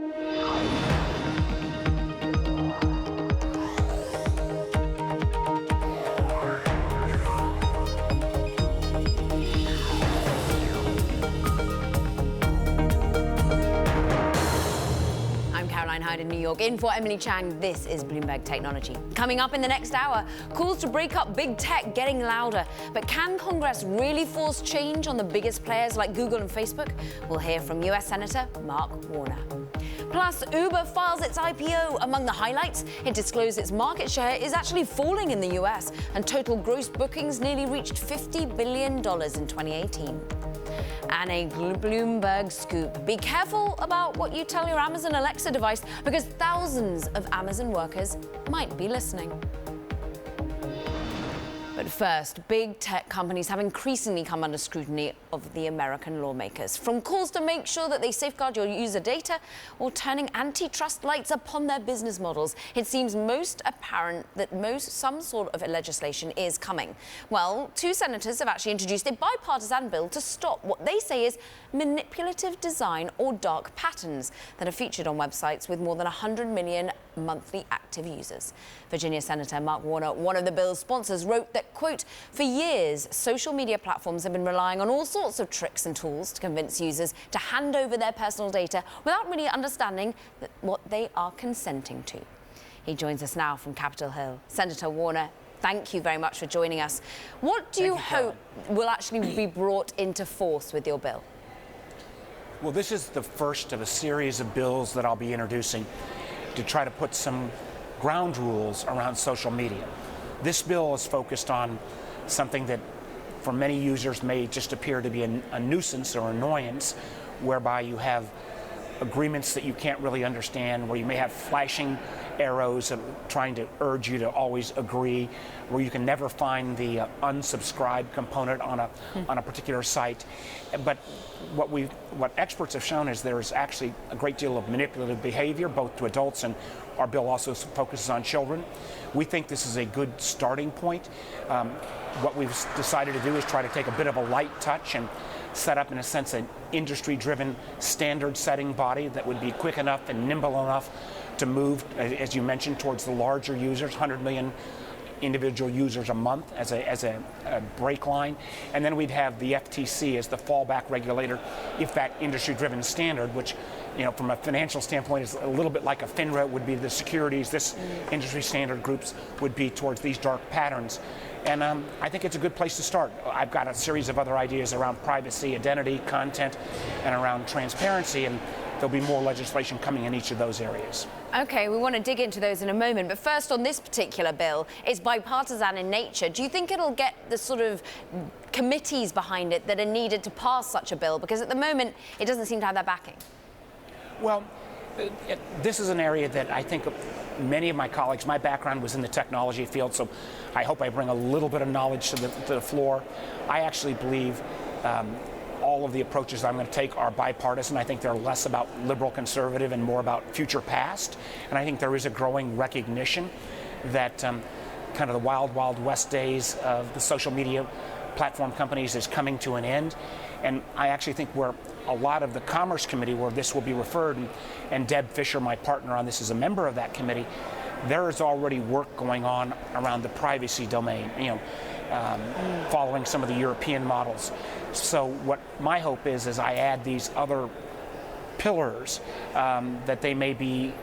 In New York. In for Emily Chang, this is Bloomberg Technology. Coming up in the next hour, calls to break up big tech getting louder. But can Congress really force change on the biggest players like Google and Facebook? We'll hear from US Senator Mark Warner. Plus, Uber files its IPO. Among the highlights, it disclosed its market share is actually falling in the US, and total gross bookings nearly reached $50 billion in 2018. And a Bloomberg scoop. Be careful about what you tell your Amazon Alexa device, because thousands of Amazon workers might be listening. But first, big tech companies have increasingly come under scrutiny of the American lawmakers. From calls to make sure that they safeguard your user data or turning antitrust lights upon their business models, it seems most apparent that some sort of legislation is coming. Well, two senators have actually introduced a bipartisan bill to stop what they say is manipulative design or dark patterns that are featured on websites with more than 100 million monthly active users. Virginia Senator Mark Warner, one of the bill's sponsors, wrote that, quote, "For years, social media platforms have been relying on all sorts of tricks and tools to convince users to hand over their personal data without really understanding what they are consenting to." He joins us now from Capitol Hill. Senator Warner, thank you very much for joining us. What do you hope will actually be brought into force with your bill? Well, this is the first of a series of bills that I'll be introducing to try to put some ground rules around social media. This bill is focused on something that for many users may just appear to be a nuisance or annoyance, whereby you have agreements that you can't really understand, where you may have flashing arrows trying to urge you to always agree, where you can never find the unsubscribe component on a particular site. But what experts have shown is there is actually a great deal of manipulative behavior, both to adults, and our bill also focuses on children. We think this is a good starting point. What we've decided to do is try to take a bit of a light touch and set up, in a sense, an industry-driven standard-setting body that would be quick enough and nimble enough to move, as you mentioned, towards the larger users, 100 million individual users a month as a break line. And then we'd have the FTC as the fallback regulator if that industry-driven standard, which, you know, from a financial standpoint is a little bit like a FINRA would be the securities, this industry standard groups would be towards these dark patterns. And I think it's a good place to start. I've got a series of other ideas around privacy, identity, content, and around transparency, and there'll be more legislation coming in each of those areas. Okay, we want to dig into those in a moment, but first on this particular bill, it's bipartisan in nature. Do you think it'll get the sort of committees behind it that are needed to pass such a bill? Because at the moment, it doesn't seem to have that backing. Well, this is an area that I think many of my colleagues, my background was in the technology field, so I hope I bring a little bit of knowledge to the floor. I actually believe all of the approaches I'm going to take are bipartisan. I think they're less about liberal conservative and more about future past. And I think there is a growing recognition that kind of the wild, wild west days of the social media platform companies is coming to an end. And I actually think where a lot of the Commerce Committee, where this will be referred, and Deb Fisher, my partner on this, is a member of that committee, there is already work going on around the privacy domain, following some of the European models. So what my hope is, as I add these other pillars, that they may be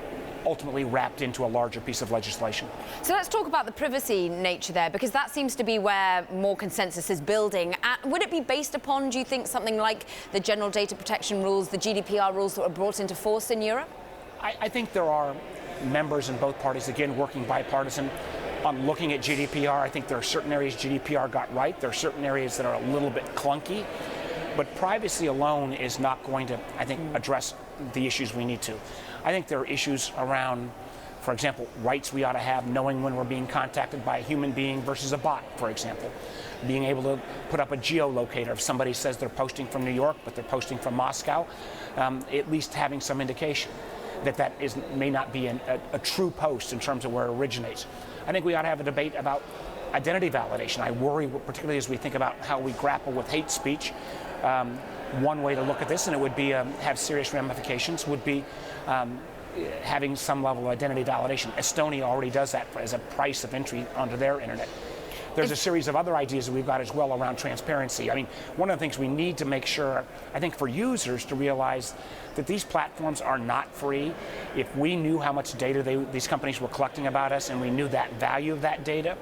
ultimately wrapped into a larger piece of legislation. So let's talk about the privacy nature there, because that seems to be where more consensus is building. Would it be based upon, do you think, something like the general data protection rules, the GDPR rules that were brought into force in Europe? I think there are members in both parties, again, working bipartisan on looking at GDPR. I think there are certain areas GDPR got right. There are certain areas that are a little bit clunky. But privacy alone is not going to, I think, address the issues we need to. I think there are issues around, for example, rights we ought to have, knowing when we're being contacted by a human being versus a bot, for example. Being able to put up a geolocator. If somebody says they're posting from New York, but they're posting from Moscow, at least having some indication that may not be a true post in terms of where it originates. I think we ought to have a debate about identity validation. I worry, particularly as we think about how we grapple with hate speech. One way to look at this, and it would be have serious ramifications, would be having some level of identity validation. Estonia already does that as a price of entry onto their internet. There's a series of other ideas that we've got as well around transparency. I mean, one of the things we need to make sure, I think, for users to realize that these platforms are not free. If we knew how much data these companies were collecting about us and we knew that value of that data,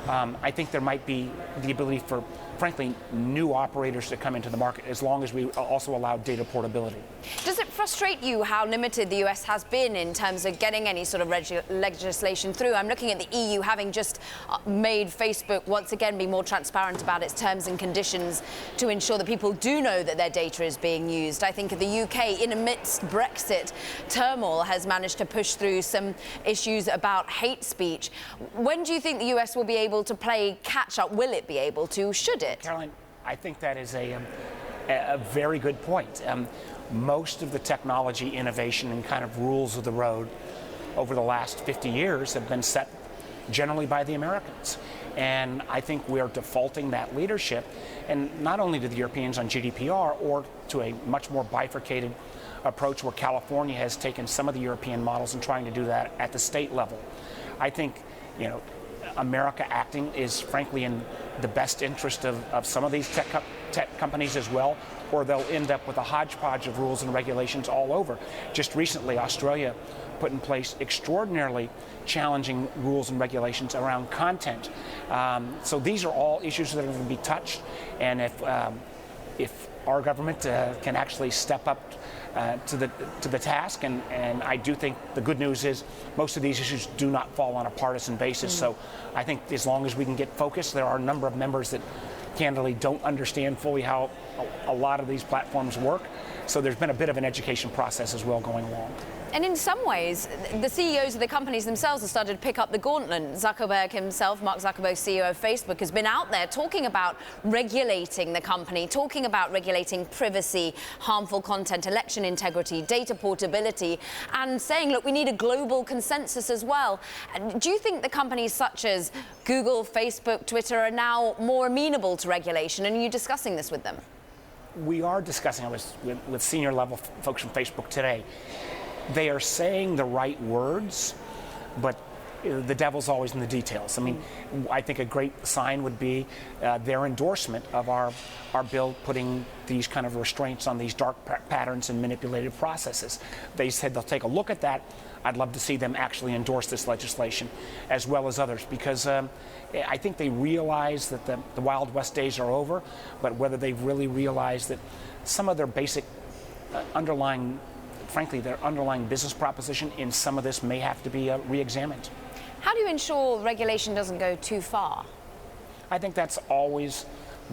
I think there might be the ability for, frankly, new operators to come into the market as long as we also allow data portability. Does it frustrate you how limited the US has been in terms of getting any sort of legislation through? I'm looking at the EU having just made Facebook once again be more transparent about its terms and conditions to ensure that people do know that their data is being used. I think the UK, in amidst Brexit turmoil, has managed to push through some issues about hate speech. When do you think the US will be able to play catch up? Will it be able to? Should it? Caroline, I think that is a very good point. Most of the technology innovation and kind of rules of the road over the last 50 years have been set generally by the Americans. And I think we're defaulting that leadership, and not only to the Europeans on GDPR, or to a much more bifurcated approach where California has taken some of the European models and trying to do that at the state level. I think, you know, America acting is frankly in the best interest of some of these tech companies as well, or they'll end up with a hodgepodge of rules and regulations all over. Just recently, Australia put in place extraordinarily challenging rules and regulations around content. So these are all issues that are going to be touched, and if our government can actually step up to the task, and I do think the good news is most of these issues do not fall on a partisan basis. So I think as long as we can get focused, there are a number of members that candidly don't understand fully how a lot of these platforms work. So there's been a bit of an education process as well going along. And in some ways, the CEOs of the companies themselves have started to pick up the gauntlet. Zuckerberg himself, Mark Zuckerberg, CEO of Facebook, has been out there talking about regulating the company, talking about regulating privacy, harmful content, election integrity, data portability, and saying, look, we need a global consensus as well. Do you think the companies such as Google, Facebook, Twitter are now more amenable to regulation? And are you discussing this with them? We are discussing it with senior level folks from Facebook today. They are saying the right words, but the devil's always in the details. I mean, I think a great sign would be their endorsement of our bill putting these kind of restraints on these dark patterns and manipulated processes. They said they'll take a look at that. I'd love to see them actually endorse this legislation, as well as others, because I think they realize that the Wild West days are over, but whether they've really realized that some of their basic frankly, their underlying business proposition in some of this may have to be re-examined. How do you ensure regulation doesn't go too far? I think that's always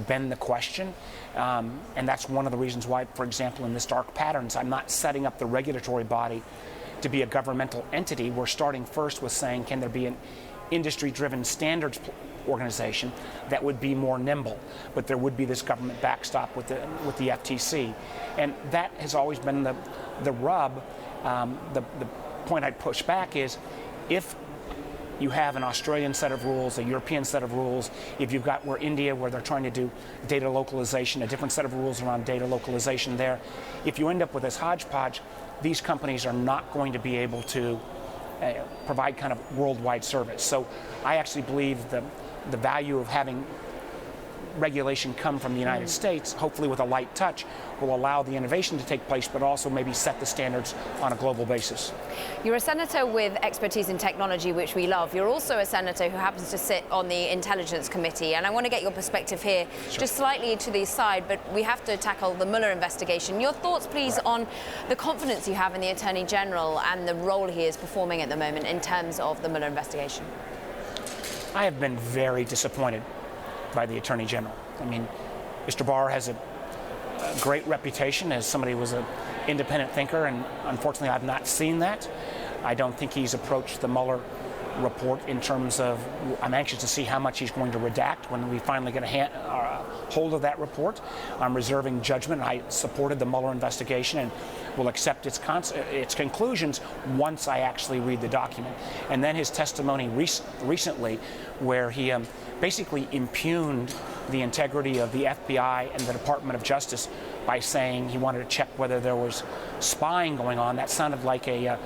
been the question, and that's one of the reasons why, for example, in this dark patterns, I'm not setting up the regulatory body to be a governmental entity. We're starting first with saying, can there be an industry-driven standards organization that would be more nimble, but there would be this government backstop with the FTC, and that has always been the rub. The point I'd push back is, if you have an Australian set of rules, a European set of rules, if you've got India, where they're trying to do data localization, a different set of rules around data localization there, if you end up with this hodgepodge, these companies are not going to be able to provide kind of worldwide service. So I actually believe the value of having regulation come from the United States, hopefully with a light touch, will allow the innovation to take place, but also maybe set the standards on a global basis. You're a senator with expertise in technology, which we love. You're also a senator who happens to sit on the Intelligence Committee, and I want to get your perspective here, Sure. Just slightly to the side, but we have to tackle the Mueller investigation. Your thoughts, please, on the confidence you have in the Attorney General and the role he is performing at the moment in terms of the Mueller investigation. I have been very disappointed by the Attorney General. I mean, Mr. Barr has a great reputation as somebody who was an independent thinker, and unfortunately I've not seen that. I don't think he's approached the Mueller report in terms of, I'm anxious to see how much he's going to redact when we finally get a hold of that report. I'm reserving judgment. I supported the Mueller investigation and will accept its conclusions once I actually read the document. And then his testimony recently, where he basically impugned the integrity of the FBI and the Department of Justice by saying he wanted to check whether there was spying going on. That sounded like a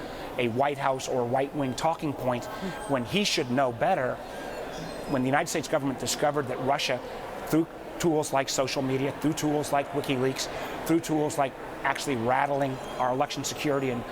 White House or right-wing talking point when he should know better. When the United States government discovered that Russia, through tools like social media, through tools like WikiLeaks, through tools like actually rattling our election security in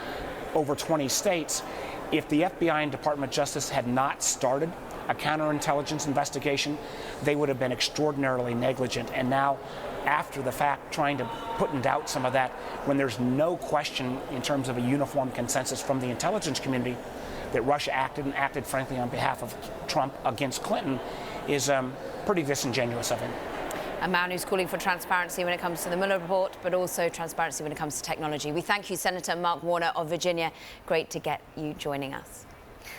over 20 states, if the FBI and Department of Justice had not started a counterintelligence investigation, they would have been extraordinarily negligent. And now, after the fact, trying to put in doubt some of that, when there's no question in terms of a uniform consensus from the intelligence community that Russia acted frankly on behalf of Trump against Clinton, is pretty disingenuous of him. A man who's calling for transparency when it comes to the Mueller report, but also transparency when it comes to technology. We thank you, Senator Mark Warner of Virginia. Great to get you joining us.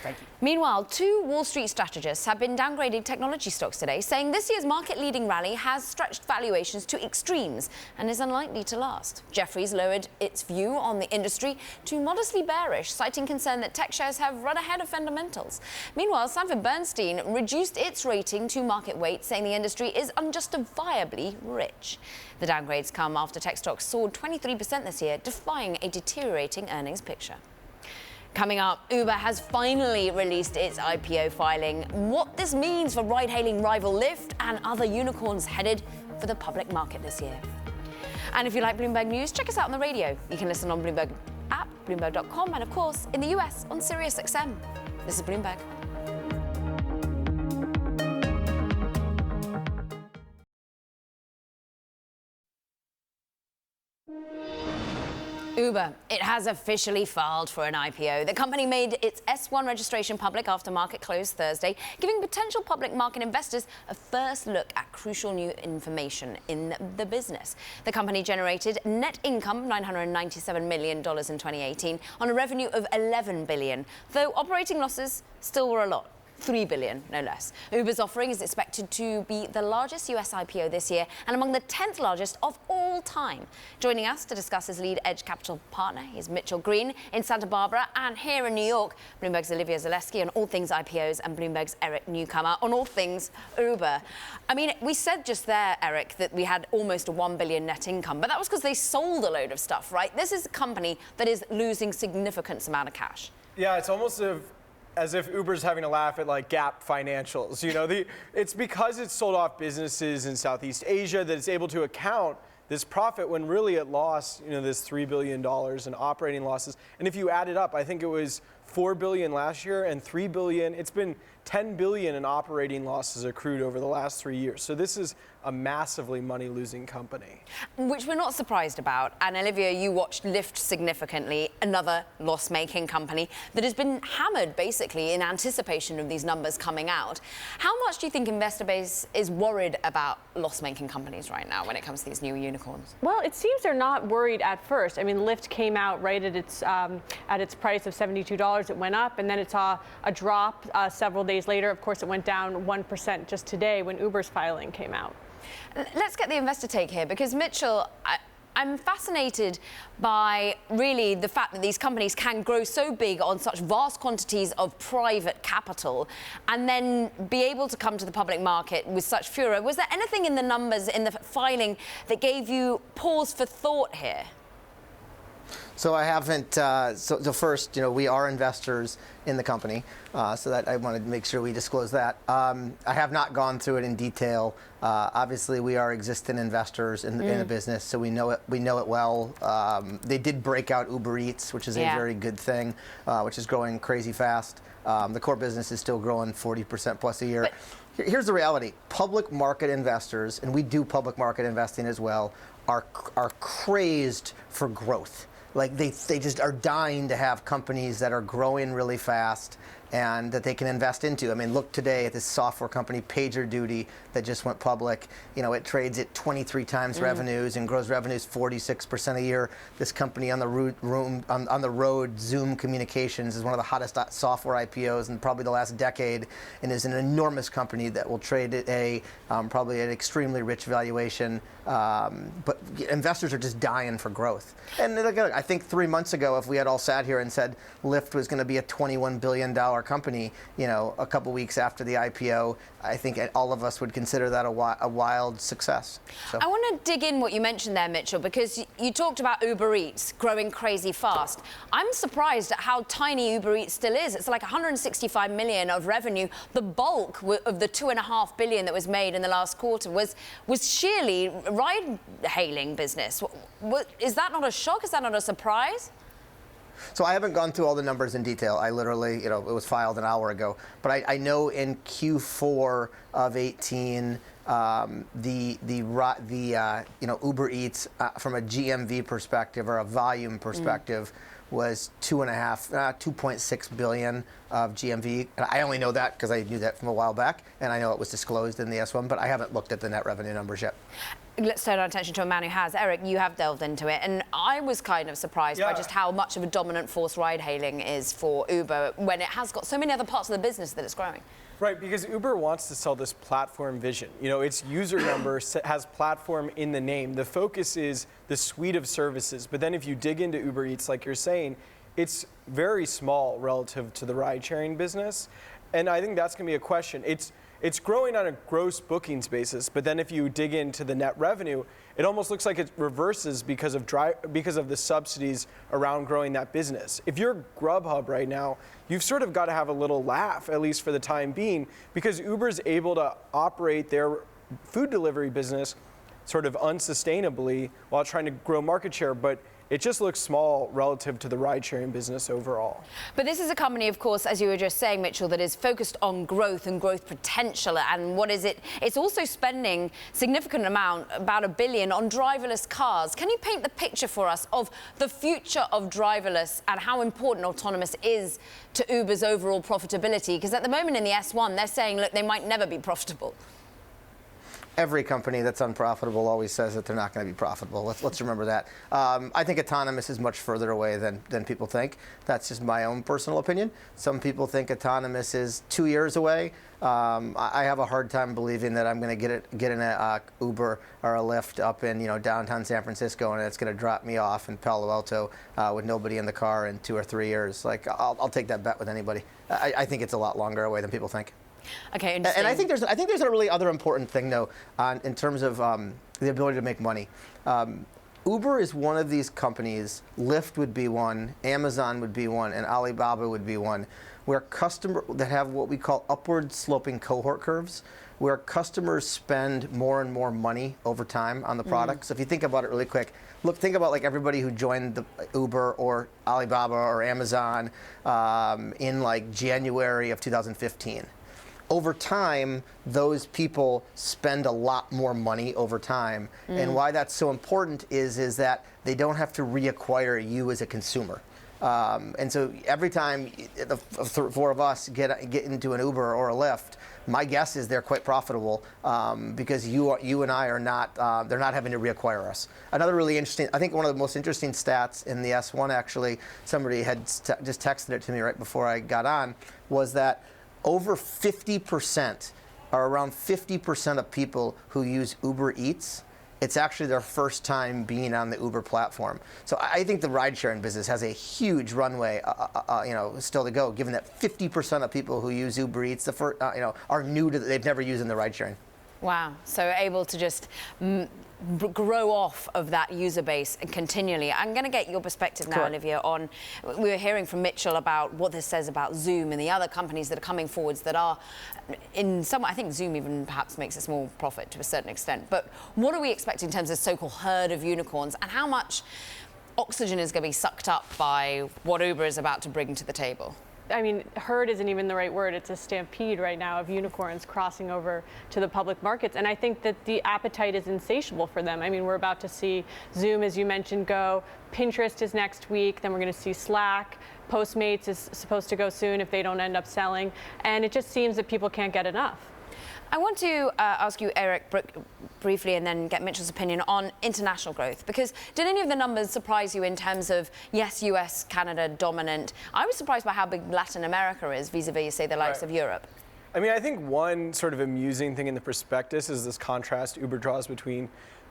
Thank you. Meanwhile, two Wall Street strategists have been downgrading technology stocks today, saying this year's market-leading rally has stretched valuations to extremes and is unlikely to last. Jefferies lowered its view on the industry to modestly bearish, citing concern that tech shares have run ahead of fundamentals. Meanwhile, Sanford Bernstein reduced its rating to market weight, saying the industry is unjustifiably rich. The downgrades come after tech stocks soared 23% this year, defying a deteriorating earnings picture. Coming up, Uber has finally released its IPO filing. What this means for ride-hailing rival Lyft and other unicorns headed for the public market this year. And if you like Bloomberg News, check us out on the radio. You can listen on Bloomberg app, Bloomberg.com, and of course, in the US on SiriusXM. This is Bloomberg. Uber, it has officially filed for an IPO. The company made its S-1 registration public after market close Thursday, giving potential public market investors a first look at crucial new information in the business. The company generated net income $997 million in 2018 on a revenue of $11 billion, though operating losses still were a lot. $3 billion, no less. Uber's offering is expected to be the largest US IPO this year and among the 10th largest of all time. Joining us to discuss his lead Edge Capital partner is Mitchell Green in Santa Barbara, and here in New York, Bloomberg's Olivia Zaleski on all things IPOs and Bloomberg's Eric Newcomer on all things Uber. I mean, we said just there, Eric, that we had almost a $1 billion net income, but that was because they sold a load of stuff, right? This is a company that is losing significant amount of cash. Yeah, it's almost as if Uber's having a laugh at like Gap financials. You know, it's because it's sold off businesses in Southeast Asia that it's able to account this profit when really it lost, you know, this $3 billion in operating losses. And if you add it up, I think it was $4 billion last year and $3 billion. It's been $10 billion in operating losses accrued over the last 3 years. So this is a massively money-losing company. Which we're not surprised about. And Olivia, you watched Lyft significantly, another loss-making company that has been hammered basically in anticipation of these numbers coming out. How much do you think investor base is worried about loss-making companies right now when it comes to these new unicorns? Well, it seems they're not worried at first. I mean, Lyft came out right at its price of $72. It went up, and then it saw a drop several days later. Of course, it went down 1% just today when Uber's filing came out. Let's get the investor take here, because Mitchell, I'm fascinated by really the fact that these companies can grow so big on such vast quantities of private capital and then be able to come to the public market with such furor. Was there anything in the numbers in the filing that gave you pause for thought here? So I haven't, so first, you know, we are investors in the company, so that I wanted to make sure we disclose that. I have not gone through it in detail. Obviously, we are existing investors in the business, so we know it well. They did break out Uber Eats, which is a very good thing, which is growing crazy fast. The core business is still growing 40% plus a year. Here's the reality. Public market investors, and we do public market investing as well, are crazed for growth. Like they just are dying to have companies that are growing really fast and that they can invest into. I mean, look today at this software company, PagerDuty, that just went public. You know, it trades at 23 times revenues and grows revenues 46% a year. This company on the road, Zoom Communications, is one of the hottest software IPOs in probably the last decade, and is an enormous company that will trade at probably an extremely rich valuation. But investors are just dying for growth. And look, I think 3 months ago, if we had all sat here and said Lyft was going to be a $21 billion company, you know, a couple weeks after the IPO, I think all of us would consider that a wild success. So. I want to dig in what you mentioned there, Mitchell, because you talked about Uber Eats growing crazy fast. I'm surprised at how tiny Uber Eats still is. It's like 165 million of revenue. The bulk of the $2.5 billion that was made in the last quarter was sheerly ride-hailing business. Is that not a shock? Is that not a surprise? So I haven't gone through all the numbers in detail. I literally, you know, it was filed an hour ago. But I know in Q4 of 18, you know, Uber Eats from a GMV perspective or a volume perspective was 2.6 billion of GMV. And I only know that because I knew that from a while back, and I know it was disclosed in the S1, but I haven't looked at the net revenue numbers yet. Let's turn our attention to a man who has. Eric, you have delved into it, and I was kind of surprised by just how much of a dominant force ride-hailing is for Uber when it has got so many other parts of the business that it's growing. Right, because Uber wants to sell this platform vision. You know, its user number has platform in the name. The focus is the suite of services. But then if you dig into Uber Eats, like you're saying, it's very small relative to the ride-sharing business. And I think that's going to be a question. It's growing on a gross bookings basis, but then if you dig into the net revenue, it almost looks like it reverses because of the subsidies around growing that business. If you're Grubhub right now, you've sort of got to have a little laugh, at least for the time being, because Uber's able to operate their food delivery business sort of unsustainably while trying to grow market share, but it just looks small relative to the ride-sharing business overall. But this is a company, of course, as you were just saying, Mitchell, that is focused on growth and growth potential. And what is it? It's also spending significant amount, about $1 billion, on driverless cars. Can you paint the picture for us of the future of driverless and how important autonomous is to Uber's overall profitability? Because at the moment in the S1, they're saying, look, they might never be profitable. Every company that's unprofitable always says that they're not going to be profitable. Let's remember that. I think autonomous is much further away than people think. That's just my own personal opinion. Some people think autonomous is 2 years away. I have a hard time believing that I'm going to get in a Uber or a Lyft up in downtown San Francisco and it's going to drop me off in Palo Alto with nobody in the car in 2 or 3 years. Like I'll take that bet with anybody. I think it's a lot longer away than people think. Okay, and I think there's a really other important thing though, in terms of the ability to make money. Uber is one of these companies. Lyft would be one, Amazon would be one, and Alibaba would be one, where customers that have what we call upward sloping cohort curves, where customers spend more and more money over time on the product. So if you think about it really quick, think about like everybody who joined the Uber or Alibaba or Amazon in like January of 2015. Over time, those people spend a lot more money over time. And why that's so important is that they don't have to reacquire you as a consumer. And so every time the four of us get into an Uber or a Lyft, my guess is they're quite profitable because you and I are not, they're not having to reacquire us. Another really interesting, I think one of the most interesting stats in the S1 actually, somebody had just texted it to me right before I got on, was that over 50%, or around 50% of people who use Uber Eats, it's actually their first time being on the Uber platform. So I think the ride-sharing business has a huge runway, still to go, given that 50% of people who use Uber Eats, are new to, they've never used in the ride-sharing. Wow, so able to just grow off of that user base and continually. I'm going to get your perspective now, Olivia, on, we were hearing from Mitchell about what this says about Zoom and the other companies that are coming forwards that are in some, I think Zoom even perhaps makes a small profit to a certain extent. But what are we expecting in terms of so-called herd of unicorns, and how much oxygen is going to be sucked up by what Uber is about to bring to the table? I mean, herd isn't even the right word. It's a stampede right now of unicorns crossing over to the public markets. And I think that the appetite is insatiable for them. I mean, we're about to see Zoom, as you mentioned, go. Pinterest is next week. Then we're going to see Slack. Postmates is supposed to go soon if they don't end up selling. And it just seems that people can't get enough. I want to ask you, Eric, briefly, and then get Mitchell's opinion on international growth. Because did any of the numbers surprise you in terms of, yes, US, Canada dominant? I was surprised by how big Latin America is vis-a-vis, say, the likes of Europe. I mean, I think one sort of amusing thing in the prospectus is this contrast Uber draws between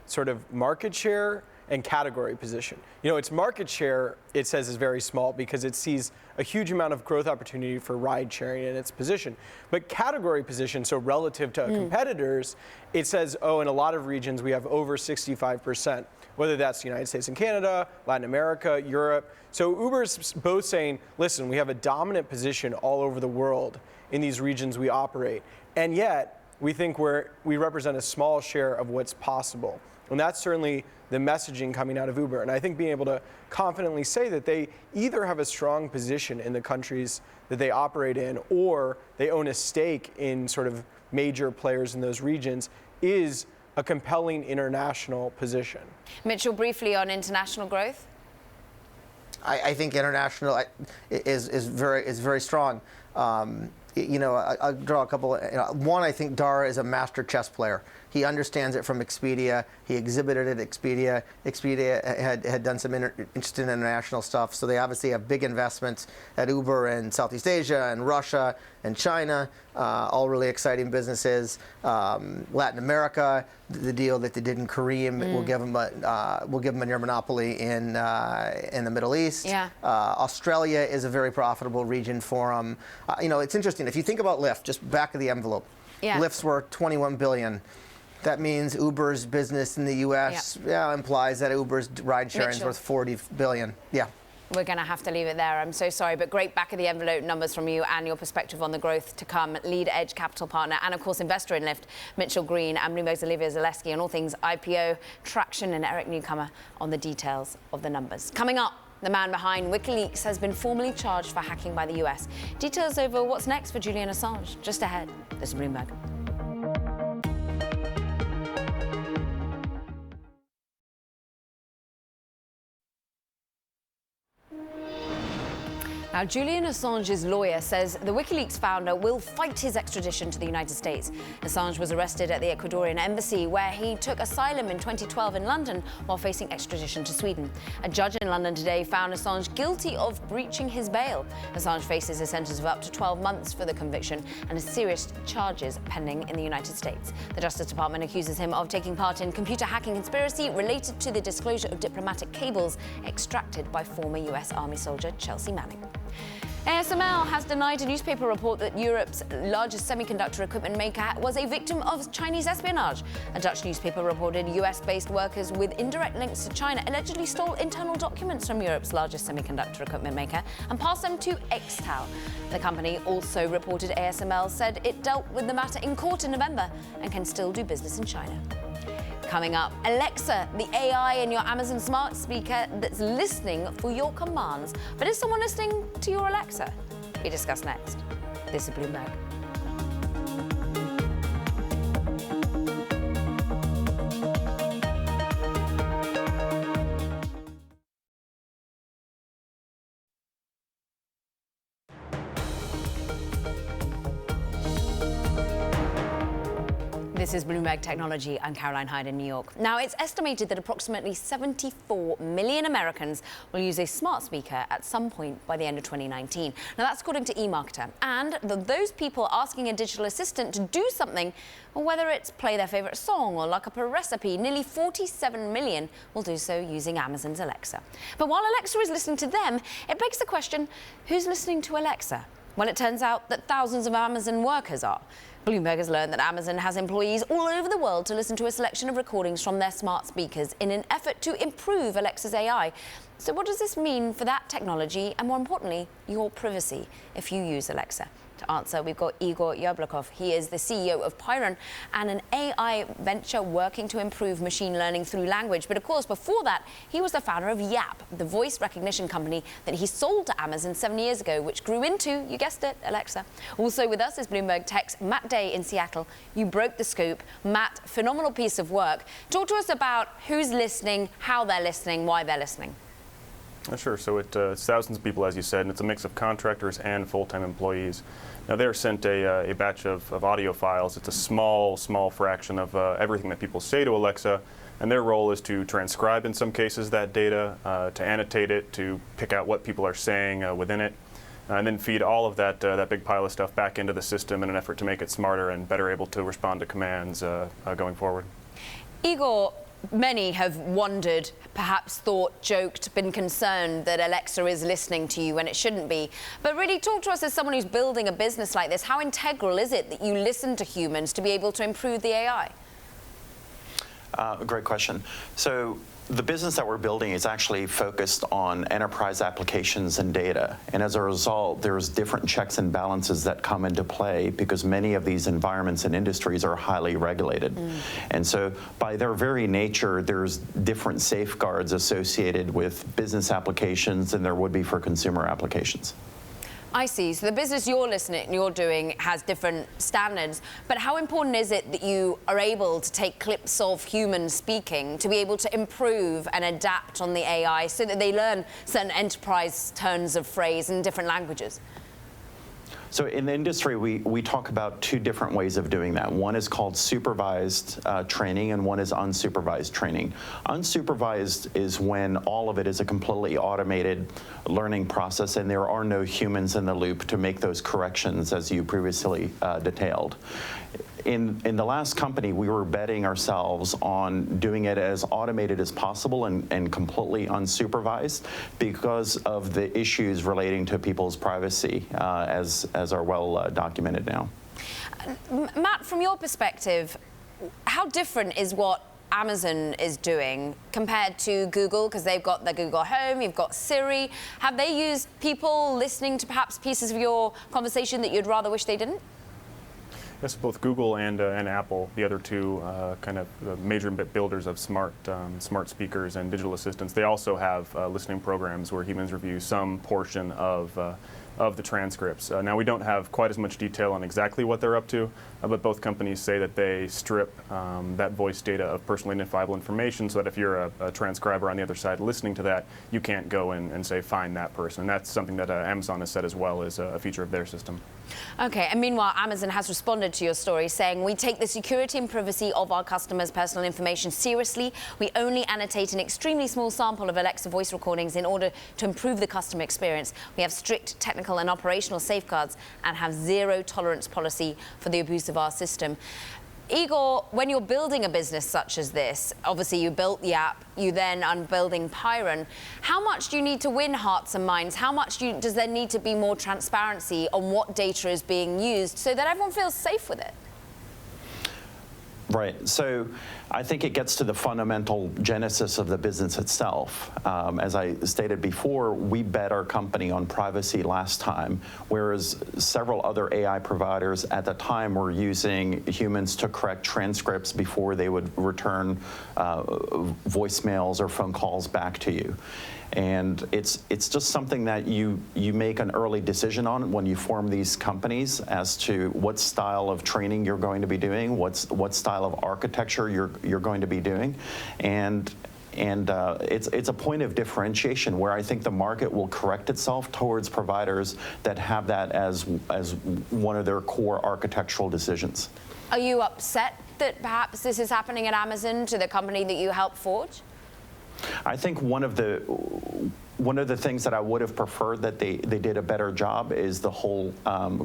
sort of market share and category position. You know, its market share, it says, is very small because it sees a huge amount of growth opportunity for ride sharing in its position. But category position, so relative to competitors, it says, oh, in a lot of regions we have over 65%, whether that's the United States and Canada, Latin America, Europe. So Uber's both saying, listen, we have a dominant position all over the world in these regions we operate. And yet, we think we represent a small share of what's possible. And that's certainly the messaging coming out of Uber. And I think being able to confidently say that they either have a strong position in the countries that they operate in, or they own a stake in sort of major players in those regions is a compelling international position. Mitchell, briefly on international growth. I think international is very strong. You know, I'll draw a couple. One, I think Dara is a master chess player. He understands it from Expedia. He exhibited at Expedia. Expedia had done some interesting international stuff. So they obviously have big investments at Uber in Southeast Asia and Russia and China, all really exciting businesses. Latin America, the deal that they did in Korean will give them a near monopoly in the Middle East. Yeah. Australia is a very profitable region for them. You know, it's interesting. If you think about Lyft, just back of the envelope, Lyft's worth $21 billion. That means Uber's business in the U.S. Implies that Uber's ride sharing is worth $40 billion. Yeah. We're going to have to leave it there. I'm so sorry, but great back of the envelope numbers from you and your perspective on the growth to come. Lead Edge capital partner and, of course, investor in Lyft, Mitchell Green, and Bloomberg's Olivia Zaleski on all things IPO, traction, and Eric Newcomer on the details of the numbers. Coming up, the man behind WikiLeaks has been formally charged for hacking by the US. Details over what's next for Julian Assange just ahead. This is Bloomberg. Now, Julian Assange's lawyer says the WikiLeaks founder will fight his extradition to the United States. Assange was arrested at the Ecuadorian embassy, where he took asylum in 2012 in London while facing extradition to Sweden. A judge in London today found Assange guilty of breaching his bail. Assange faces a sentence of up to 12 months for the conviction and serious charges pending in the United States. The Justice Department accuses him of taking part in computer hacking conspiracy related to the disclosure of diplomatic cables extracted by former US Army soldier Chelsea Manning. ASML has denied a newspaper report that Europe's largest semiconductor equipment maker was a victim of Chinese espionage. A Dutch newspaper reported US-based workers with indirect links to China allegedly stole internal documents from Europe's largest semiconductor equipment maker and passed them to Extal. The company also reported ASML said it dealt with the matter in court in November and can still do business in China. Coming up, Alexa, the AI in your Amazon smart speaker that's listening for your commands. But is someone listening to your Alexa? We discuss next. This is Bloomberg. This is Bloomberg Technology. I'm Caroline Hyde in New York. Now, it's estimated that approximately 74 million Americans will use a smart speaker at some point by the end of 2019. Now, that's according to eMarketer. And those people asking a digital assistant to do something, or whether it's play their favorite song or look up a recipe, nearly 47 million will do so using Amazon's Alexa. But while Alexa is listening to them, it begs the question, who's listening to Alexa? Well, it turns out that thousands of Amazon workers are. Bloomberg has learned that Amazon has employees all over the world to listen to a selection of recordings from their smart speakers in an effort to improve Alexa's AI. So what does this mean for that technology and, more importantly, your privacy if you use Alexa? To answer, we've got Igor Yablokov. He is the CEO of Pyron and an AI venture working to improve machine learning through language. But of course, before that, he was the founder of Yap, the voice recognition company that he sold to Amazon 7 years ago, which grew into, you guessed it, Alexa. Also with us is Bloomberg Tech's Matt Day in Seattle. You broke the scoop. Matt, phenomenal piece of work. Talk to us about who's listening, how they're listening, why they're listening. Sure. So it's thousands of people, as you said, and it's a mix of contractors and full-time employees. Now, they're sent a batch of audio files. It's a small fraction of everything that people say to Alexa, and their role is to transcribe, in some cases, that data, to annotate it, to pick out what people are saying within it, and then feed all of that big pile of stuff back into the system in an effort to make it smarter and better able to respond to commands going forward. Igor, many have wondered, perhaps thought, joked, been concerned that Alexa is listening to you when it shouldn't be. But really, talk to us as someone who's building a business like this. How integral is it that you listen to humans to be able to improve the AI? Great question. So the business that we're building is actually focused on enterprise applications and data. And as a result, there's different checks and balances that come into play because many of these environments and industries are highly regulated. And so by their very nature, there's different safeguards associated with business applications than there would be for consumer applications. I see. So the business you're doing has different standards. But how important is it that you are able to take clips of humans speaking to be able to improve and adapt on the AI so that they learn certain enterprise turns of phrase in different languages? So in the industry, we talk about two different ways of doing that. One is called supervised training, and one is unsupervised training. Unsupervised is when all of it is a completely automated learning process, and there are no humans in the loop to make those corrections, as you previously detailed. In the last company, we were betting ourselves on doing it as automated as possible and completely unsupervised because of the issues relating to people's privacy, as are well documented now. Matt, from your perspective, how different is what Amazon is doing compared to Google? Because they've got the Google Home, you've got Siri. Have they used people listening to perhaps pieces of your conversation that you'd rather wish they didn't? Yes, both Google and Apple, the other two kind of major builders of smart speakers and digital assistants, they also have listening programs where humans review some portion of the transcripts. Now, we don't have quite as much detail on exactly what they're up to, but both companies say that they strip that voice data of personally identifiable information so that if you're a transcriber on the other side listening to that, you can't go in and say, find that person. And that's something that Amazon has said as well is a feature of their system. Okay, and meanwhile, Amazon has responded to your story saying, we take the security and privacy of our customers' personal information seriously. We only annotate an extremely small sample of Alexa voice recordings in order to improve the customer experience. We have strict technical and operational safeguards and have zero tolerance policy for the abuse of our system. Igor, when you're building a business such as this, obviously you built the app, you then are building Pyron. How much do you need to win hearts and minds? How much does there need to be more transparency on what data is being used so that everyone feels safe with it? Right. So I think it gets to the fundamental genesis of the business itself. As I stated before, we bet our company on privacy last time, whereas several other AI providers at the time were using humans to correct transcripts before they would return voicemails or phone calls back to you. And it's just something that you make an early decision on when you form these companies as to what style of training you're going to be doing, what style of architecture you're going to be doing, and it's a point of differentiation where I think the market will correct itself towards providers that have that as one of their core architectural decisions. Are you upset that perhaps this is happening at Amazon, to the company that you helped forge? I think one of the things that I would have preferred that they did a better job is the whole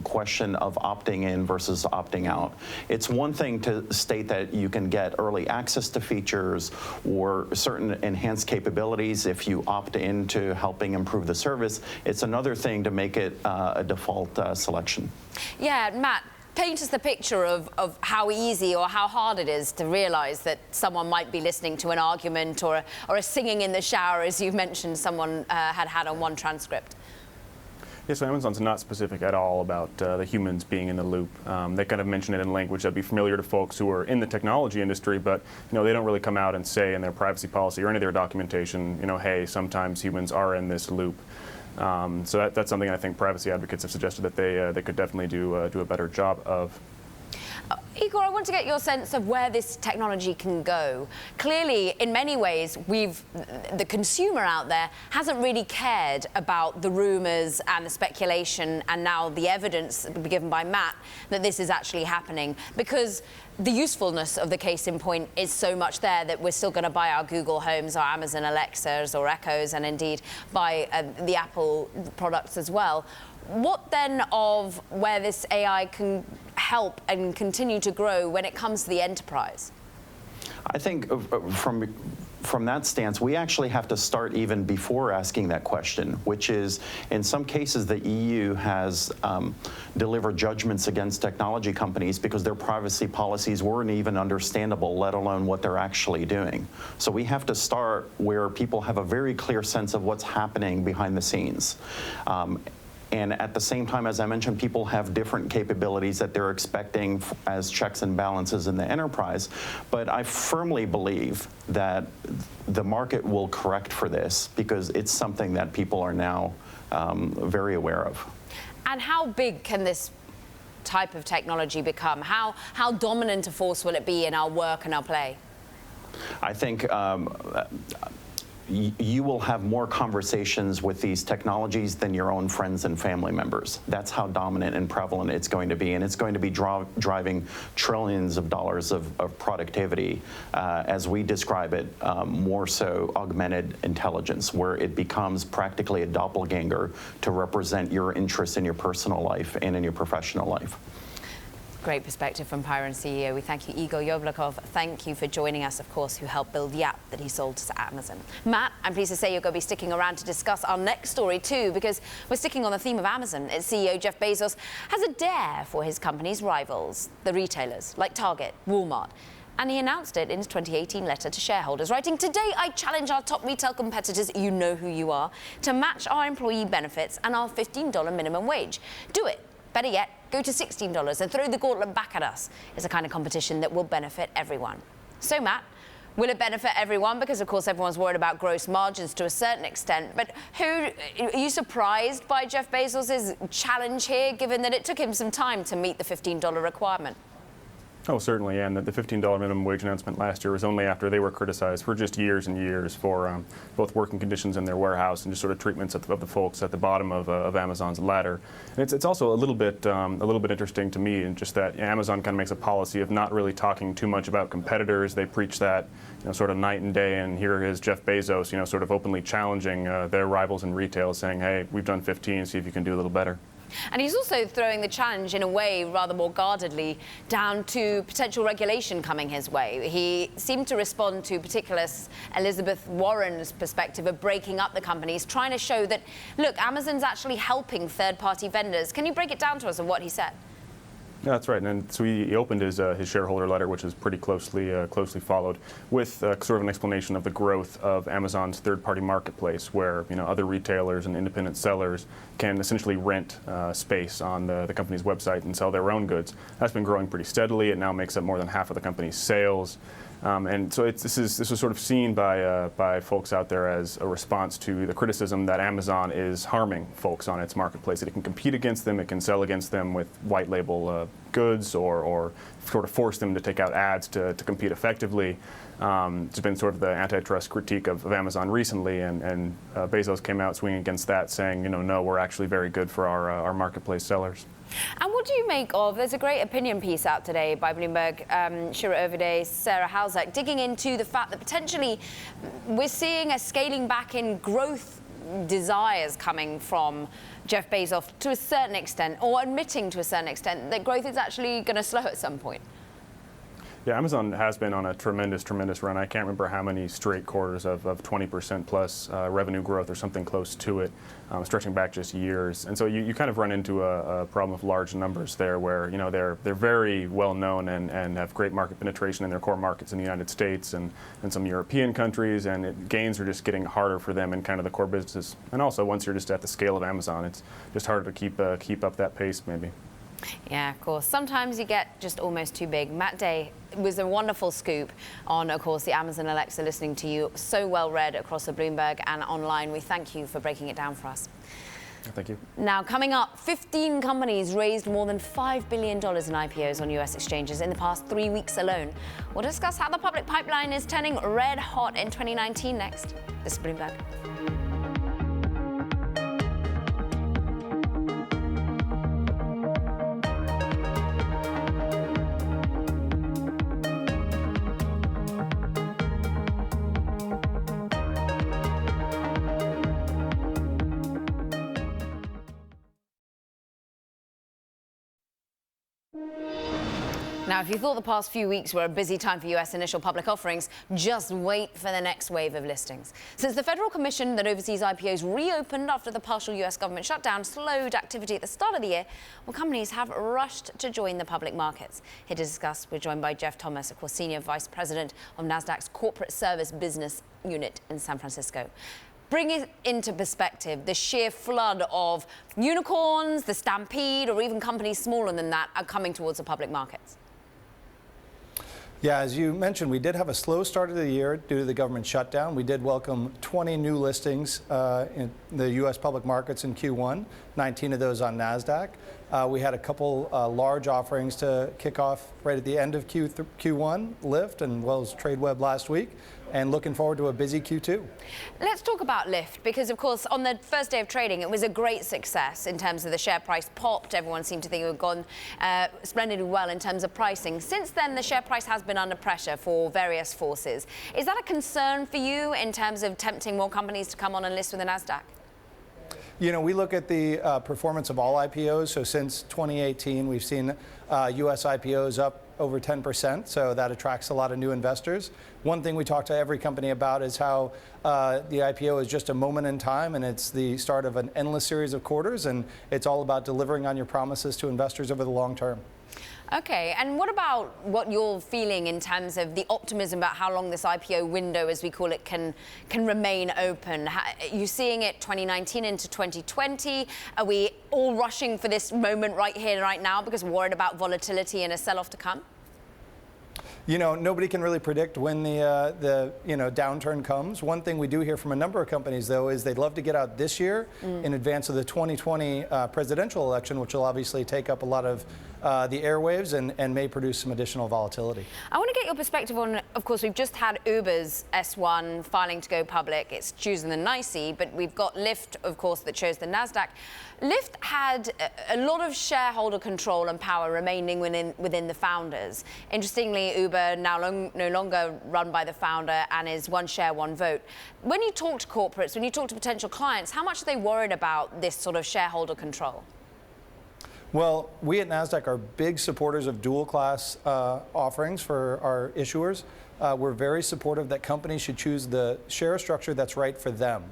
question of opting in versus opting out. It's one thing to state that you can get early access to features or certain enhanced capabilities if you opt into helping improve the service. It's another thing to make it a default selection. Yeah, Matt. paint us the picture of how easy or how hard it is to realize that someone might be listening to an argument or a singing in the shower, as you mentioned someone had on one transcript. Yeah, so Amazon's not specific at all about the humans being in the loop. They kind of mention it in language that'd be familiar to folks who are in the technology industry, but they don't really come out and say in their privacy policy or any of their documentation, hey, sometimes humans are in this loop. So that's something I think privacy advocates have suggested that they could definitely do a better job of. Igor, I want to get your sense of where this technology can go. Clearly, in many ways, the consumer out there hasn't really cared about the rumors and the speculation and now the evidence given by Matt that this is actually happening, because the usefulness of the case in point is so much there that we're still going to buy our Google Homes, our Amazon Alexas or Echoes, and indeed buy the Apple products as well. What then of where this AI can help and continue to grow when it comes to the enterprise? I think from that stance, we actually have to start even before asking that question, which is, in some cases, the EU has delivered judgments against technology companies because their privacy policies weren't even understandable, let alone what they're actually doing. So we have to start where people have a very clear sense of what's happening behind the scenes. And at the same time, as I mentioned, people have different capabilities that they're expecting as checks and balances in the enterprise. But I firmly believe that the market will correct for this because it's something that people are now very aware of. And how big can this type of technology become? How dominant a force will it be in our work and our play? I think you will have more conversations with these technologies than your own friends and family members. That's how dominant and prevalent it's going to be, and it's going to be driving trillions of dollars of productivity, as we describe it, more so augmented intelligence, where it becomes practically a doppelganger to represent your interests in your personal life and in your professional life. Great perspective from Pyron CEO. We thank you, Igor Yablokov. Thank you for joining us, of course, who helped build the app that he sold to Amazon. Matt, I'm pleased to say you're going to be sticking around to discuss our next story too, because we're sticking on the theme of Amazon. Its CEO, Jeff Bezos, has a dare for his company's rivals, the retailers like Target, Walmart. And he announced it in his 2018 letter to shareholders, writing, "Today I challenge our top retail competitors, you know who you are, to match our employee benefits and our $15 minimum wage. Do it. Better yet, go to $16 and throw the gauntlet back at us. It's a kind of competition that will benefit everyone." So, Matt, will it benefit everyone? Because, of course, everyone's worried about gross margins to a certain extent. But are you surprised by Jeff Bezos' challenge here, given that it took him some time to meet the $15 requirement? Oh, certainly, and the $15 minimum wage announcement last year was only after they were criticized for just years and years for both working conditions in their warehouse and just sort of treatments of the folks at the bottom of Amazon's ladder. And it's also a little bit interesting to me, in just that Amazon kind of makes a policy of not really talking too much about competitors. They preach that sort of night and day, and here is Jeff Bezos, sort of openly challenging their rivals in retail, saying, "Hey, we've done 15, see if you can do a little better." And he's also throwing the challenge, in a way, rather more guardedly, down to potential regulation coming his way. He seemed to respond to particularly Elizabeth Warren's perspective of breaking up the companies, trying to show that, look, Amazon's actually helping third-party vendors. Can you break it down to us of what he said? Yeah, that's right. And so he opened his shareholder letter, which is pretty closely followed, with sort of an explanation of the growth of Amazon's third-party marketplace, where other retailers and independent sellers can essentially rent space on the company's website and sell their own goods. That's been growing pretty steadily. It now makes up more than half of the company's sales. And so this was sort of seen by folks out there as a response to the criticism that Amazon is harming folks on its marketplace. That it can compete against them, it can sell against them with white label goods, or sort of force them to take out ads to compete effectively. It's been sort of the antitrust critique of Amazon recently, and Bezos came out swinging against that, saying, no, we're actually very good for our marketplace sellers. And what do you make of, there's a great opinion piece out today by Bloomberg, Shira Ovide, Sarah Halzak, digging into the fact that potentially we're seeing a scaling back in growth desires coming from Jeff Bezos to a certain extent, or admitting to a certain extent that growth is actually going to slow at some point. Yeah, Amazon has been on a tremendous run. I can't remember how many straight quarters of 20% plus revenue growth or something close to it, stretching back just years. And so you kind of run into a problem of large numbers there, where they're very well known and have great market penetration in their core markets in the United States and some European countries, and gains are just getting harder for them in kind of the core business. And also, once you're just at the scale of Amazon, it's just harder to keep up that pace, maybe. Yeah, of course. Sometimes you get just almost too big. Matt Day was a wonderful scoop on, of course, the Amazon Alexa listening to you. So well read across the Bloomberg and online. We thank you for breaking it down for us. Thank you. Now, coming up, 15 companies raised more than $5 billion in IPOs on US exchanges in the past 3 weeks alone. We'll discuss how the public pipeline is turning red hot in 2019 next. This is Bloomberg. Now, if you thought the past few weeks were a busy time for US initial public offerings, just wait for the next wave of listings. Since the Federal Commission that oversees IPOs reopened after the partial US government shutdown slowed activity at the start of the year, well, companies have rushed to join the public markets. Here to discuss, we're joined by Jeff Thomas, of course, Senior Vice President of NASDAQ's Corporate Service Business Unit in San Francisco. Bring it into perspective, the sheer flood of unicorns, the stampede, or even companies smaller than that are coming towards the public markets. Yeah, as you mentioned, we did have a slow start of the year due to the government shutdown. We did welcome 20 new listings in the U.S. public markets in Q1, 19 of those on NASDAQ. We had a couple large offerings to kick off right at the end of Q1, Lyft, and well as TradeWeb last week, and looking forward to a busy Q2. Let's talk about Lyft, because, of course, on the first day of trading, it was a great success in terms of the share price popped. Everyone seemed to think it had gone splendidly well in terms of pricing. Since then, the share price has been under pressure for various forces. Is that a concern for you in terms of tempting more companies to come on and list with the NASDAQ? You know, we look at the performance of all IPOs. So since 2018, we've seen U.S. IPOs up over 10%, so that attracts a lot of new investors. One thing we talk to every company about is how the IPO is just a moment in time, and it's the start of an endless series of quarters, and it's all about delivering on your promises to investors over the long term. Okay, and what about what you're feeling in terms of the optimism about how long this IPO window, as we call it, can remain open? Are you seeing it 2019 into 2020? Are we all rushing for this moment right here, right now, because we're worried about volatility and a sell-off to come? You know, nobody can really predict when the downturn comes. One thing we do hear from a number of companies, though, is they'd love to get out this year in advance of the 2020 presidential election, which will obviously take up a lot of the airwaves and may produce some additional volatility. I want to get your perspective on, of course, we've just had Uber's S1 filing to go public. It's choosing the NYSE, but we've got Lyft, of course, that chose the NASDAQ. Lyft had a lot of shareholder control and power remaining within the founders. Interestingly, Uber now no longer run by the founder and is one share, one vote. When you talk to corporates, when you talk to potential clients, how much are they worried about this sort of shareholder control? Well, we at NASDAQ are big supporters of dual class offerings for our issuers. We're very supportive that companies should choose the share structure that's right for them.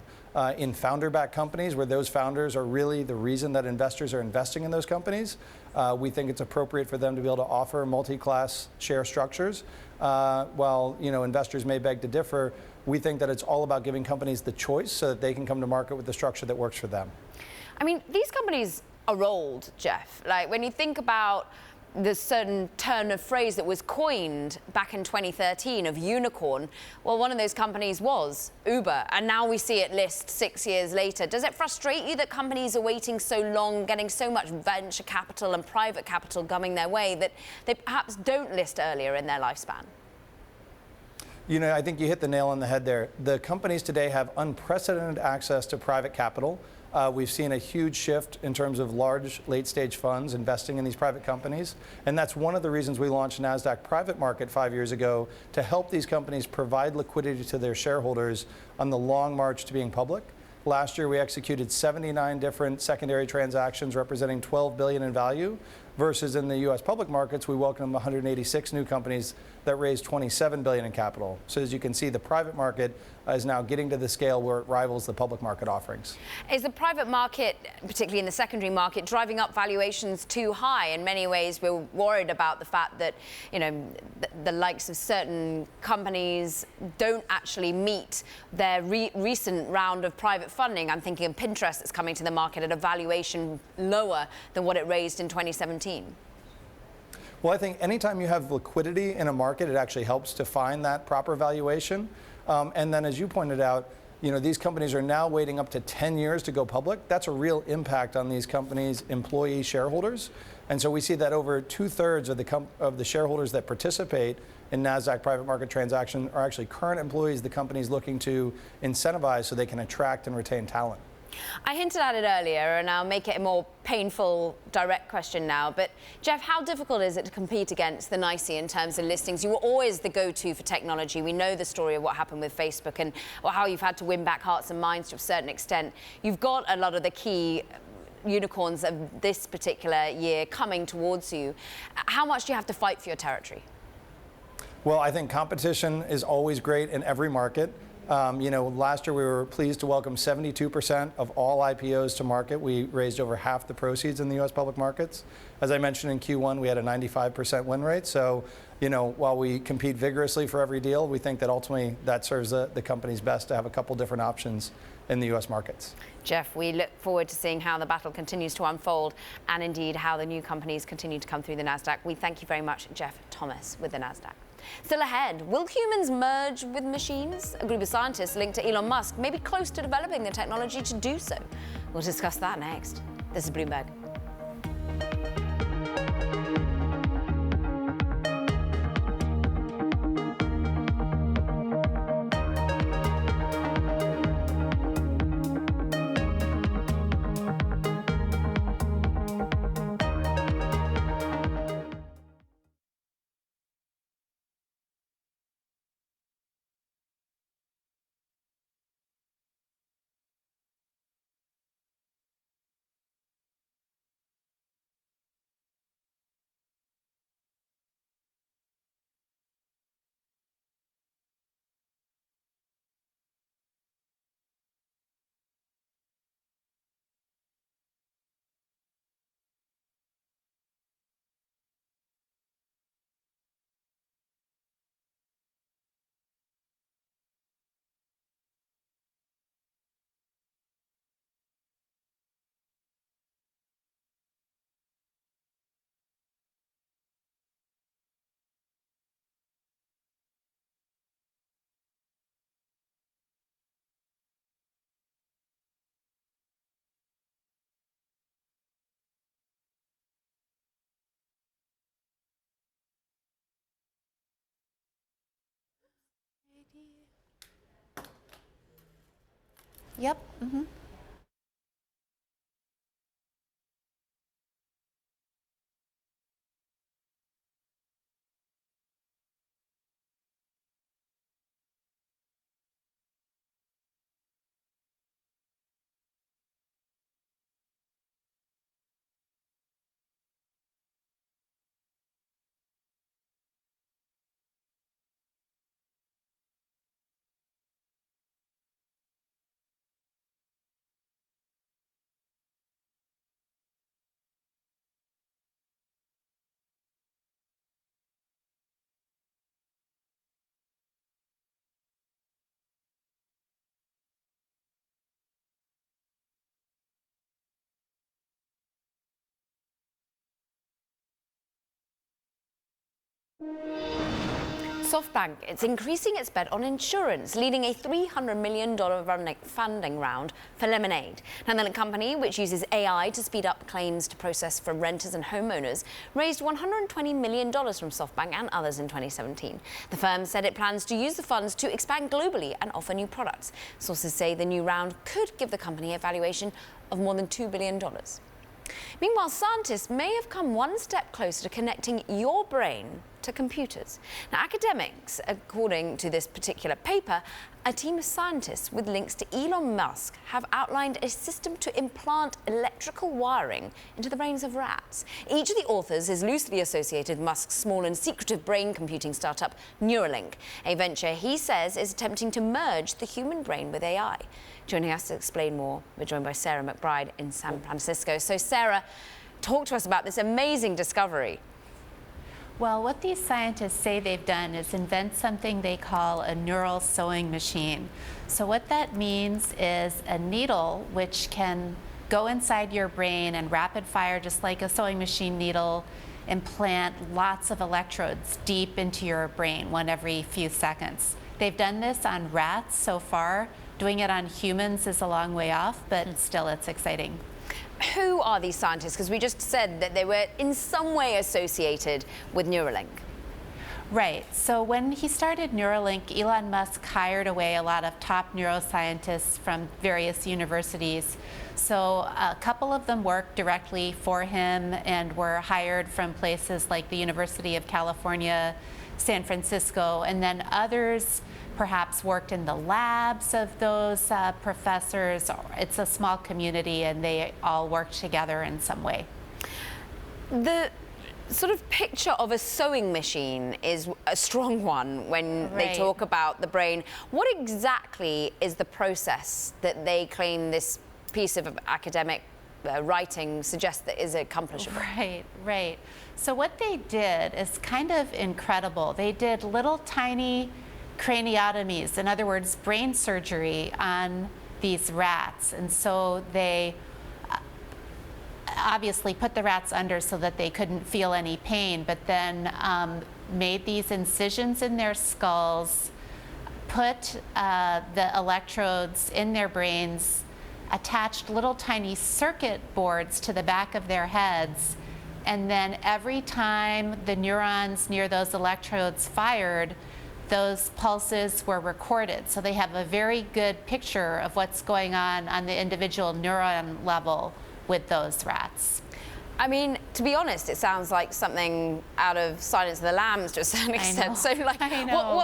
In founder-backed companies, where those founders are really the reason that investors are investing in those companies, we think it's appropriate for them to be able to offer multi-class share structures. While investors may beg to differ, we think that it's all about giving companies the choice so that they can come to market with the structure that works for them. I mean, these companies are old, Jeff. Like, when you think about the certain turn of phrase that was coined back in 2013 of unicorn, well, one of those companies was Uber, and now we see it list 6 years later. Does it frustrate you that companies are waiting so long, getting so much venture capital and private capital coming their way, that they perhaps don't list earlier in their lifespan? You know, I think you hit the nail on the head there. The companies today have unprecedented access to private capital. We've seen a huge shift in terms of large late-stage funds investing in these private companies. And that's one of the reasons we launched NASDAQ Private Market 5 years ago, to help these companies provide liquidity to their shareholders on the long march to being public. Last year, we executed 79 different secondary transactions representing $12 billion in value. versus in the U.S. public markets, we welcomed 186 new companies that raised $27 billion in capital. So as you can see, the private market is now getting to the scale where it rivals the public market offerings. Is the private market, particularly in the secondary market, driving up valuations too high? In many ways, we're worried about the fact that, you know, the likes of certain companies don't actually meet their recent round of private funding. I'm thinking of Pinterest that's coming to the market at a valuation lower than what it raised in 2017. Well, I think anytime you have liquidity in a market, it actually helps to find that proper valuation. And then, as you pointed out, you know, these companies are now waiting up to 10 years to go public. That's a real impact on these companies' employee shareholders. And so we see that over 2/3 of the shareholders that participate in NASDAQ private market transaction are actually current employees the company's looking to incentivize so they can attract and retain talent. I hinted at it earlier, and I'll make it a more painful, direct question now. But, Jeff, how difficult is it to compete against the NYSE in terms of listings? You were always the go-to for technology. We know the story of what happened with Facebook and how you've had to win back hearts and minds to a certain extent. You've got a lot of the key unicorns of this particular year coming towards you. How much do you have to fight for your territory? Well, I think competition is always great in every market. You know, last year we were pleased to welcome 72% of all IPOs to market. We raised over half the proceeds in the U.S. public markets. As I mentioned in Q1, we had a 95% win rate. So, you know, while we compete vigorously for every deal, we think that ultimately that serves the company's best to have a couple different options in the U.S. markets. Jeff, we look forward to seeing how the battle continues to unfold and indeed how the new companies continue to come through the NASDAQ. We thank you very much, Jeff Thomas, with the NASDAQ. Still ahead, will humans merge with machines? A group of scientists linked to Elon Musk may be close to developing the technology to do so. We'll discuss that next. This is Bloomberg. Yep. SoftBank, it's increasing its bet on insurance, leading a $300 million funding round for Lemonade. Now, the company, which uses AI to speed up claims to process for renters and homeowners, raised $120 million from SoftBank and others in 2017. The firm said it plans to use the funds to expand globally and offer new products. Sources say the new round could give the company a valuation of more than $2 billion. Meanwhile, scientists may have come one step closer to connecting your brain to computers. Now, academics, according to this particular paper, a team of scientists with links to Elon Musk have outlined a system to implant electrical wiring into the brains of rats. Each of the authors is loosely associated with Musk's small and secretive brain computing startup, Neuralink, a venture he says is attempting to merge the human brain with AI. Joining us to explain more, we're joined by Sarah McBride in San Francisco. So, Sarah, talk to us about this amazing discovery. Well, what these scientists say they've done is invent something they call a neural sewing machine. So what that means is a needle which can go inside your brain and rapid fire, just like a sewing machine needle, implant lots of electrodes deep into your brain, one every few seconds. They've done this on rats so far. Doing it on humans is a long way off, but still it's exciting. Who are these scientists? Because we just said that they were in some way associated with Neuralink. Right. So when he started Neuralink, Elon Musk hired away a lot of top neuroscientists from various universities. So a couple of them worked directly for him and were hired from places like the University of California, San Francisco, and then others perhaps worked in the labs of those professors. It's a small community and they all work together in some way. The sort of picture of a sewing machine is a strong one when they talk about the brain. What exactly is the process that they claim this piece of academic writing suggests that is accomplishable? Right. So what they did is kind of incredible. They did little tiny craniotomies, in other words, brain surgery on these rats. And so they obviously put the rats under so that they couldn't feel any pain, but then made these incisions in their skulls, put the electrodes in their brains, attached little tiny circuit boards to the back of their heads, and then every time the neurons near those electrodes fired, those pulses were recorded. So they have a very good picture of what's going on the individual neuron level with those rats. I mean, to be honest, it sounds like something out of Silence of the Lambs to a certain extent. So, like,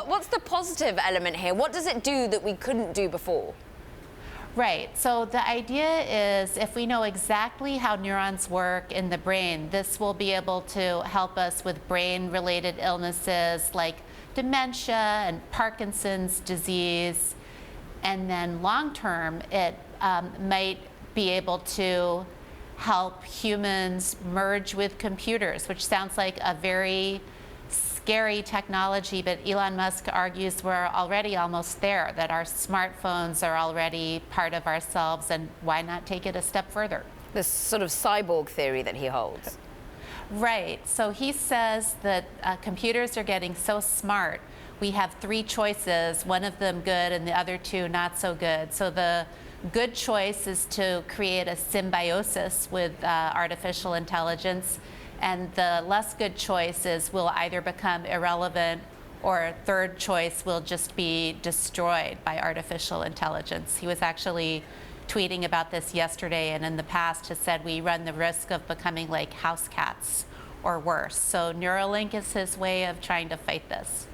what's the positive element here? What does it do that we couldn't do before? Right. So the idea is if we know exactly how neurons work in the brain, this will be able to help us with brain-related illnesses like dementia and Parkinson's disease. And then long-term, it might be able to help humans merge with computers, which sounds like a very scary technology, but Elon Musk argues we're already almost there, that our smartphones are already part of ourselves, and why not take it a step further? This sort of cyborg theory that he holds. Right. So he says that computers are getting so smart. We have three choices, one of them good and the other two not so good. So the good choice is to create a symbiosis with artificial intelligence. And the less good choice is will either become irrelevant or third choice will just be destroyed by artificial intelligence. He was actually tweeting about this yesterday, and in the past has said we run the risk of becoming like house cats or worse. So Neuralink is his way of trying to fight this.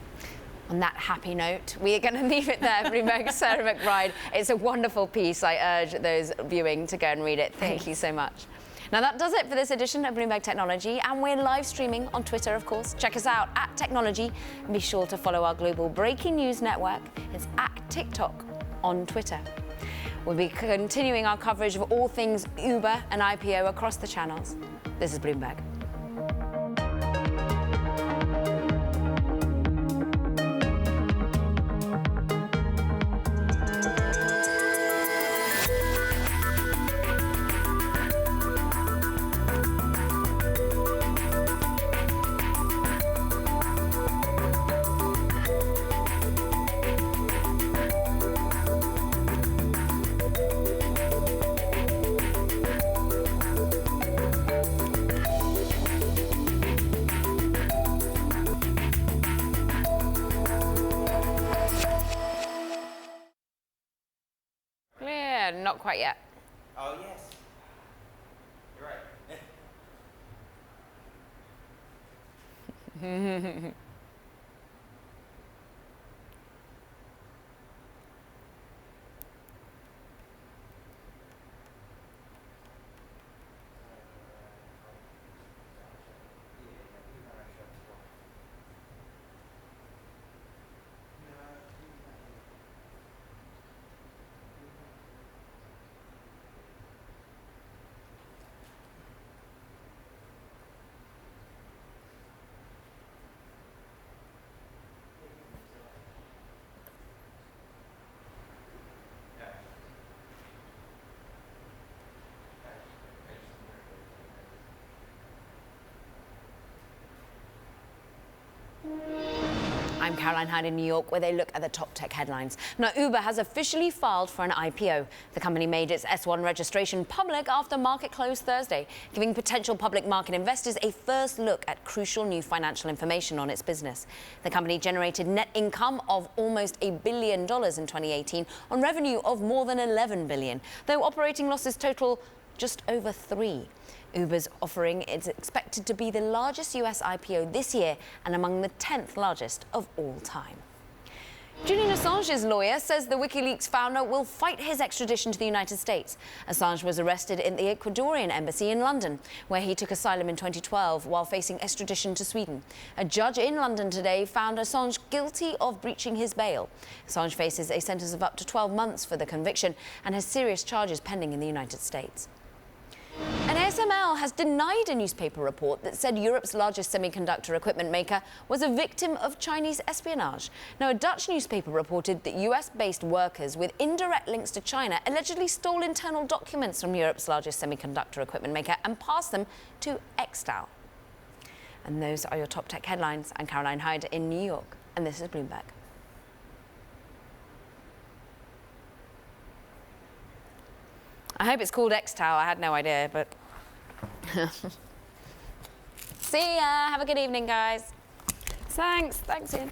On that happy note, we are going to leave it there. Bloomberg, Sarah McBride. It's a wonderful piece. I urge those viewing to go and read it. Thank you so much. Now that does it for this edition of Bloomberg Technology, and we're live streaming on Twitter, of course. Check us out at Technology, and be sure to follow our global breaking news network. It's at TikTok on Twitter. We'll be continuing our coverage of all things Uber and IPO across the channels. This is Bloomberg. Not quite yet. Oh, yes. You're right. I'm Caroline Hyde in New York, where they look at the top tech headlines. Now, Uber has officially filed for an IPO. The company made its S1 registration public after market close Thursday, giving potential public market investors a first look at crucial new financial information on its business. The company generated net income of almost $1 billion in 2018 on revenue of more than $11 billion, though operating losses total just over $3 billion. Uber's offering is expected to be the largest US IPO this year and among the 10th largest of all time. Julian Assange's lawyer says the WikiLeaks founder will fight his extradition to the United States. Assange was arrested in the Ecuadorian embassy in London, where he took asylum in 2012 while facing extradition to Sweden. A judge in London today found Assange guilty of breaching his bail. Assange faces a sentence of up to 12 months for the conviction and has serious charges pending in the United States. And ASML has denied a newspaper report that said Europe's largest semiconductor equipment maker was a victim of Chinese espionage. Now, a Dutch newspaper reported that US-based workers with indirect links to China allegedly stole internal documents from Europe's largest semiconductor equipment maker and passed them to Extal. And those are your top tech headlines. I'm Caroline Hyde in New York, and this is Bloomberg. I hope it's called Extal. I had no idea, but see ya. Have a good evening, guys. Thanks, Ian.